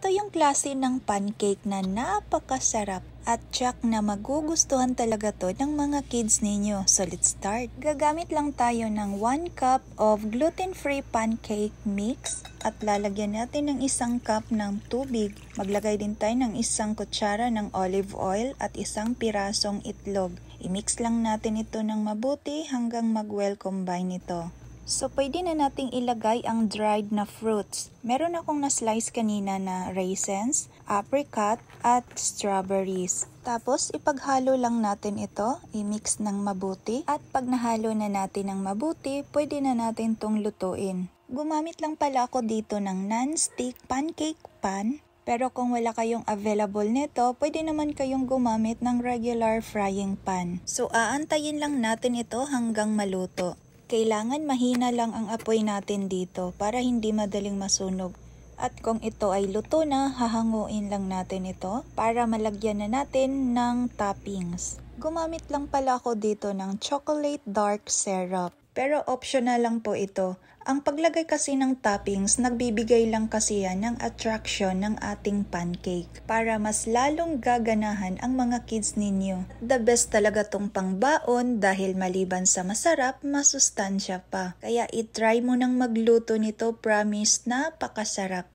Ito yung klase ng pancake na napakasarap at tiyak na magugustuhan talaga to ng mga kids ninyo. So let's start. Gagamit lang tayo ng 1 cup of gluten-free pancake mix at lalagyan natin ng 1 cup ng tubig. Maglagay din tayo ng 1 kutsara ng olive oil at 1 pirasong itlog. I-mix lang natin ito ng mabuti hanggang mag-well combine ito. So, pwede na nating ilagay ang dried na fruits. Meron akong na-slice kanina na raisins, apricot, at strawberries. Tapos, ipaghalo lang natin ito, i-mix ng mabuti. At pag nahalo na natin ng mabuti, pwede na natin tong lutuin. Gumamit lang pala ako dito ng non-stick pancake pan. Pero kung wala kayong available nito, pwede naman kayong gumamit ng regular frying pan. So, aantayin lang natin ito hanggang maluto. Kailangan mahina lang ang apoy natin dito para hindi madaling masunog. At kung ito ay luto na, hahanguin lang natin ito para malagyan na natin ng toppings. Gumamit lang pala ako dito ng chocolate dark syrup. Pero optional lang po ito. Ang paglagay kasi ng toppings, nagbibigay lang kasi yan ng attraction ng ating pancake para mas lalong gaganahan ang mga kids ninyo. The best talaga tong pangbaon dahil maliban sa masarap, masustansya pa. Kaya itry mo nang magluto nito, promise napakasarap.